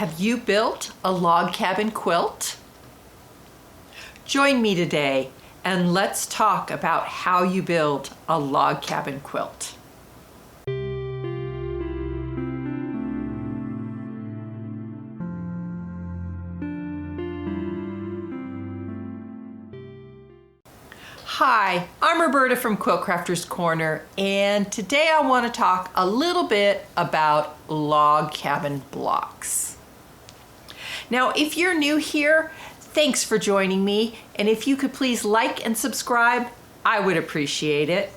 Have you built a log cabin quilt? Join me today and let's talk about how you build a log cabin quilt. Hi, I'm Roberta from Quilt Crafters Corner, and today I want to talk a little bit about log cabin blocks. Now, if you're new here, thanks for joining me, and if you could please like and subscribe, I would appreciate it.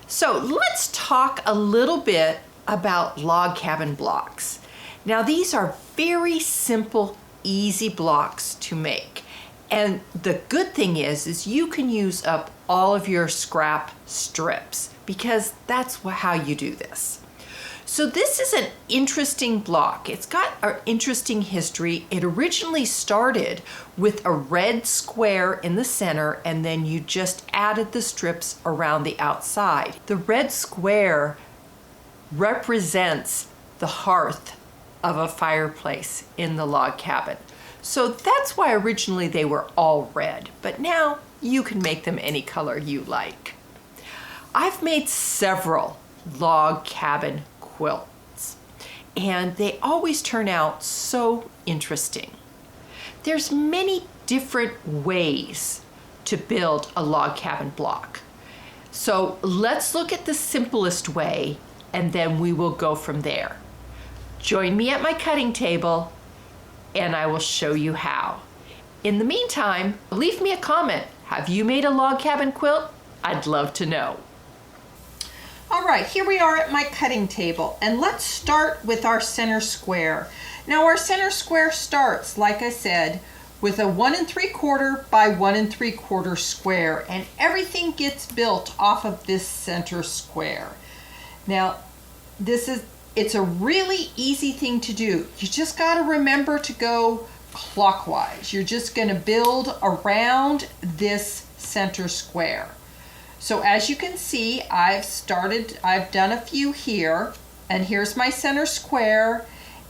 So let's talk a little bit about log cabin blocks. Now, these are very simple, easy blocks to make. And the good thing is you can use up all of your scrap strips because that's how you do this. So this is an interesting block. It's got an interesting history. It originally started with a red square in the center, and then you just added the strips around the outside. The red square represents the hearth of a fireplace in the log cabin. So that's why originally they were all red, but now you can make them any color you like. I've made several log cabin quilts, and they always turn out so interesting. There's many different ways to build a log cabin block. So let's look at the simplest way, and then we will go from there. Join me at my cutting table, and I will show you how. In the meantime, leave me a comment. Have you made a log cabin quilt? I'd love to know. All right, here we are at my cutting table, and let's start with our center square. Now our center square starts, like I said, with a 1 3/4 by 1 3/4 square, and everything gets built off of this center square. Now, it's a really easy thing to do. You just got to remember to go clockwise. You're just going to build around this center square. So as you can see, I've done a few here, and here's my center square,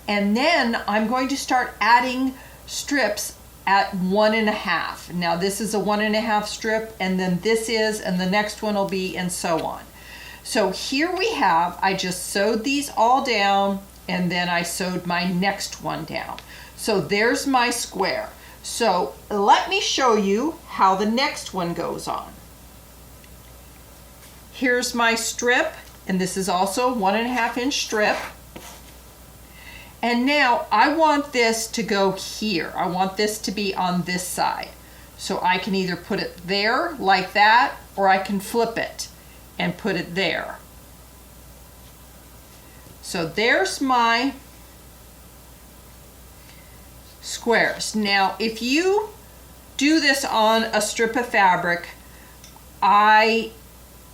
and then I'm going to start adding strips at 1 1/2. Now this is a 1 1/2 strip, and then this is, and the next one will be, and so on. So here we have, I just sewed these all down, and then I sewed my next one down. So there's my square. So let me show you how the next one goes on. Here's my strip, and this is also a 1 1/2 inch strip. And now I want this to go here. I want this to be on this side. So I can either put it there like that, or I can flip it and put it there. So there's my squares. Now, if you do this on a strip of fabric, I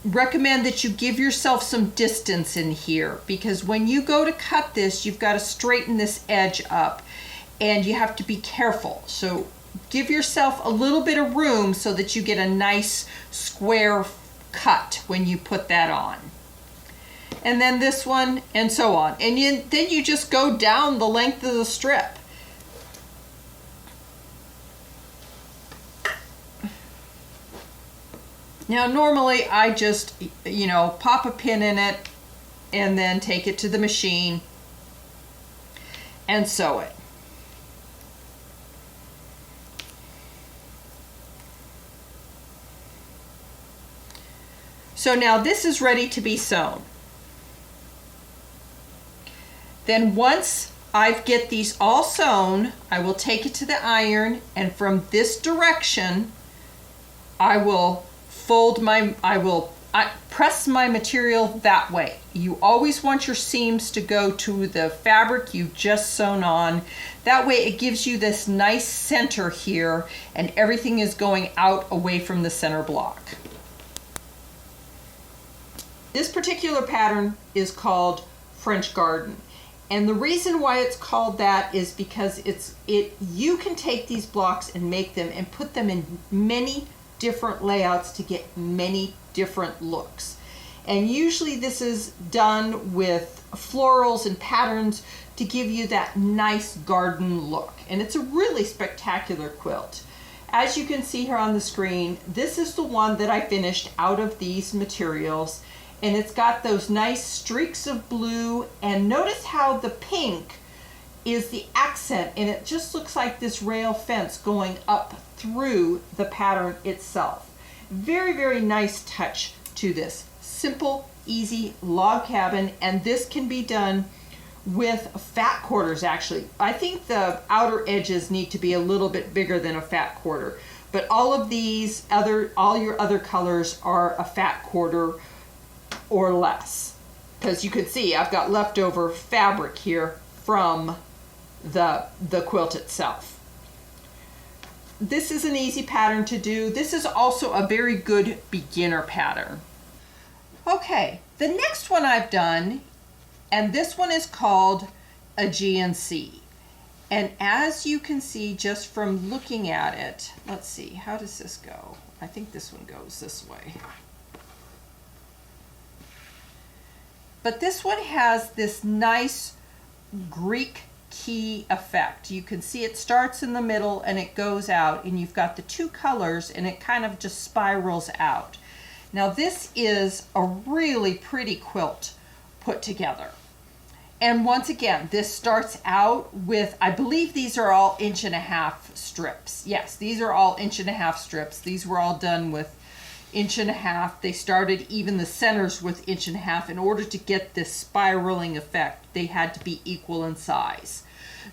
recommend that you give yourself some distance in here, because when you go to cut this, you've got to straighten this edge up, and you have to be careful. So give yourself a little bit of room so that you get a nice square cut when you put that on. And then this one, and so on. And then you just go down the length of the strip. Now normally I just, pop a pin in it and then take it to the machine and sew it. So now this is ready to be sewn. Then once I get these all sewn, I will take it to the iron, and from this direction I will press my material that way. You always want your seams to go to the fabric you just sewn on. That way it gives you this nice center here, and everything is going out away from the center block. This particular pattern is called French Garden. And the reason why it's called that is because you can take these blocks and make them and put them in many different layouts to get many different looks. And usually this is done with florals and patterns to give you that nice garden look. And it's a really spectacular quilt. As you can see here on the screen, this is the one that I finished out of these materials. And it's got those nice streaks of blue, and notice how the pink is the accent, and it just looks like this rail fence going up through the pattern itself. Very, very nice touch to this simple, easy log cabin, and this can be done with fat quarters. Actually, I think the outer edges need to be a little bit bigger than a fat quarter, but all of these all your other colors are a fat quarter or less, because you can see I've got leftover fabric here from the quilt itself. This is an easy pattern to do. This is also a very good beginner pattern. Okay, the next one I've done, and this one is called a GNC. And as you can see just from looking at it, let's see, how does this go? I think this one goes this way. But this one has this nice Greek key effect. You can see it starts in the middle and it goes out, and you've got the two colors and it kind of just spirals out. Now this is a really pretty quilt put together. And once again, this starts out with, I believe these are all 1.5 inch strips. Yes, these are all 1.5 inch strips. These were all done with 1.5 inch. They started even the centers with 1.5 inch. In order to get this spiraling effect, they had to be equal in size.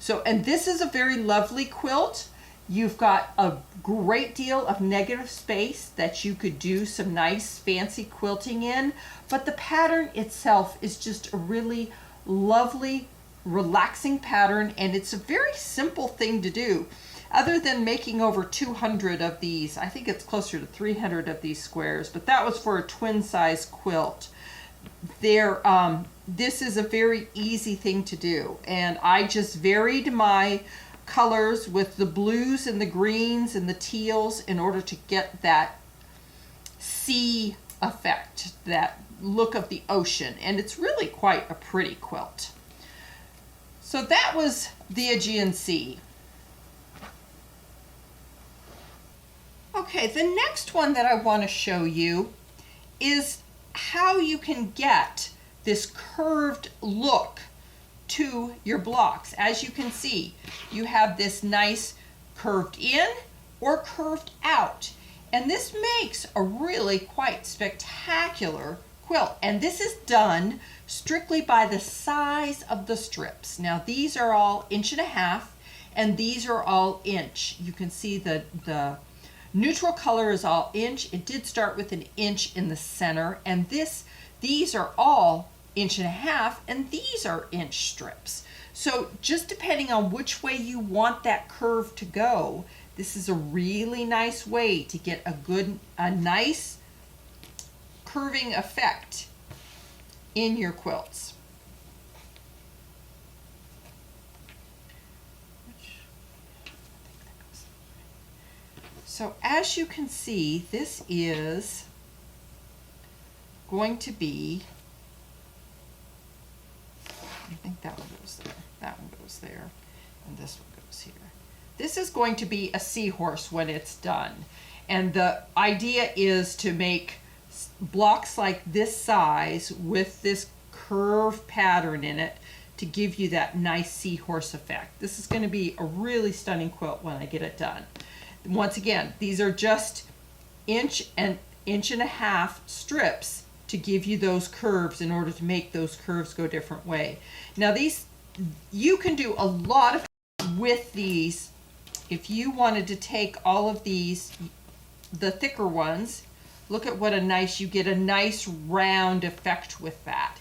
So, and this is a very lovely quilt. You've got a great deal of negative space that you could do some nice fancy quilting in, but the pattern itself is just a really lovely, relaxing pattern, and it's a very simple thing to do. Other than making over 200 of these, I think it's closer to 300 of these squares, but that was for a twin size quilt. This is a very easy thing to do, and I just varied my colors with the blues and the greens and the teals in order to get that sea effect, that look of the ocean, and it's really quite a pretty quilt. So that was the Aegean Sea. Okay, the next one that I want to show you is how you can get this curved look to your blocks. As you can see, you have this nice curved in or curved out, and this makes a really quite spectacular quilt. And this is done strictly by the size of the strips. Now these are all 1.5 inch and these are all inch. You can see the neutral color is all inch. It did start with 1 inch in the center, and these are all 1.5 inch and these are inch strips. So just depending on which way you want that curve to go, this is a really nice way to get a nice curving effect in your quilts. So as you can see, this is going to be, I think that one goes there, that one goes there, and this one goes here. This is going to be a seahorse when it's done. And the idea is to make blocks like this size with this curved pattern in it to give you that nice seahorse effect. This is going to be a really stunning quilt when I get it done. Once again, these are just 1 inch and 1.5 inch strips to give you those curves in order to make those curves go a different way. Now these, you can do a lot of with these. If you wanted to take all of these, the thicker ones, look at what you get a nice round effect with that.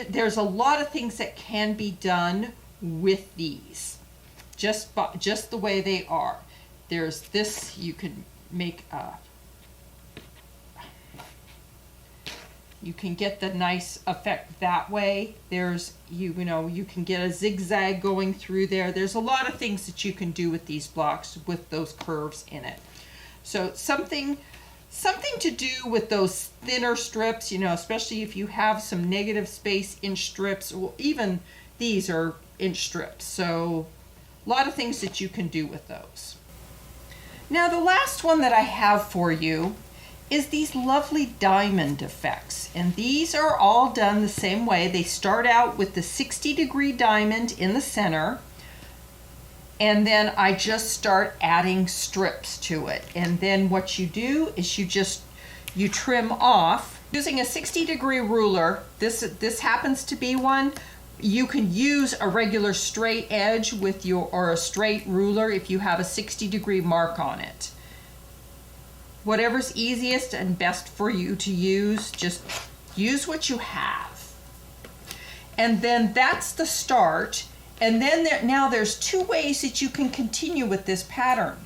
There's a lot of things that can be done with these, just the way they are. There's this, you can make you can get the nice effect that way. There's, you can get a zigzag going through there. There's a lot of things that you can do with these blocks with those curves in it. So something something to do with those thinner strips, you know, especially if you have some negative space inch strips. Well, even these are inch strips, so a lot of things that you can do with those. Now the last one that I have for you is these lovely diamond effects, and these are all done the same way. They start out with the 60-degree diamond in the center, and then I just start adding strips to it. And then what you do is you trim off using a 60-degree ruler. This happens to be one. You can use a regular straight edge with or a straight ruler if you have a 60-degree mark on it. Whatever's easiest and best for you to use, just use what you have. And then that's the start. And then now there's two ways that you can continue with this pattern.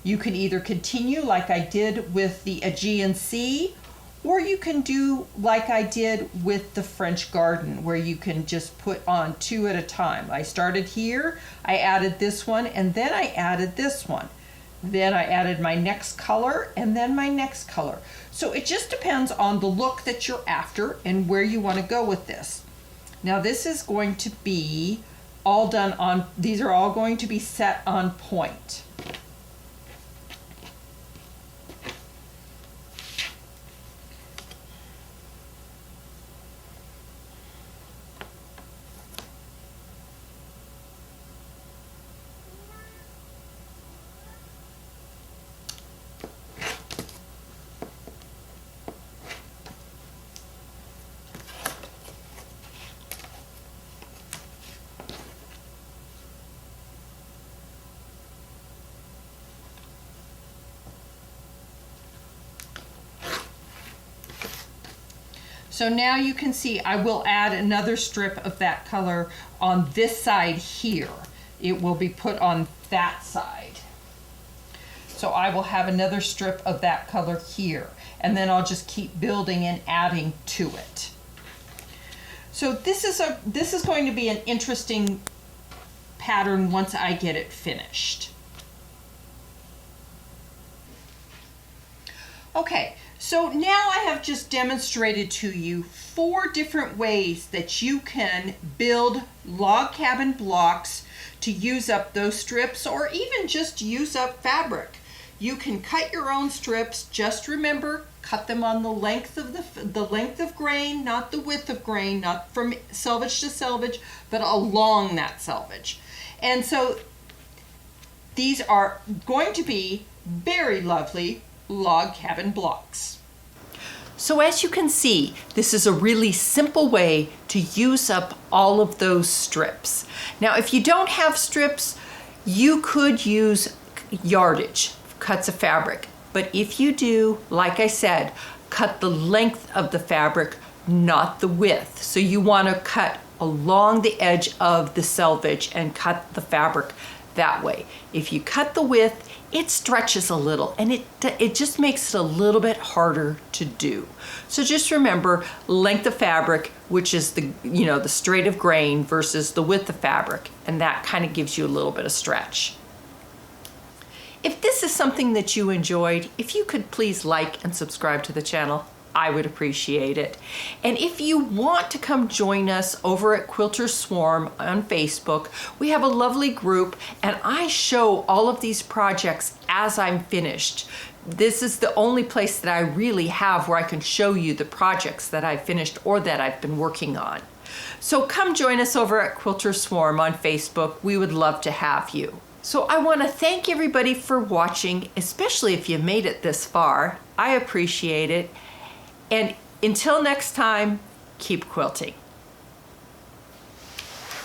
You can either continue like I did with the Aegean Sea, or you can do like I did with the French Garden, where you can just put on two at a time. I started here, I added this one, and then I added this one. Then I added my next color, and then my next color. So it just depends on the look that you're after and where you want to go with this. Now this is going to be all done on, these are all going to be set on point. So now you can see I will add another strip of that color on this side here. It will be put on that side. So I will have another strip of that color here, and then I'll just keep building and adding to it. So this is going to be an interesting pattern once I get it finished. Okay. So now I have just demonstrated to you 4 different ways that you can build log cabin blocks to use up those strips, or even just use up fabric. You can cut your own strips. Just remember, cut them on the length of the length of grain, not the width of grain, not from selvage to selvage, but along that selvage. And so these are going to be very lovely log cabin blocks. So as you can see, this is a really simple way to use up all of those strips. Now, if you don't have strips, you could use yardage, cuts of fabric. But if you do, like I said, cut the length of the fabric, not the width. So you want to cut along the edge of the selvage and cut the fabric that way. If you cut the width, it stretches a little, and it just makes it a little bit harder to do. So just remember, length of fabric, which is the straight of grain versus the width of fabric, and that kind of gives you a little bit of stretch. If this is something that you enjoyed, if you could please like and subscribe to the channel, I would appreciate it. And if you want to come join us over at Quilters Swarm on Facebook, we have a lovely group, and I show all of these projects as I'm finished. This is the only place that I really have where I can show you the projects that I've finished or that I've been working on. So come join us over at Quilters Swarm on Facebook. We would love to have you. So I want to thank everybody for watching, especially if you made it this far. I appreciate it. And until next time, keep quilting.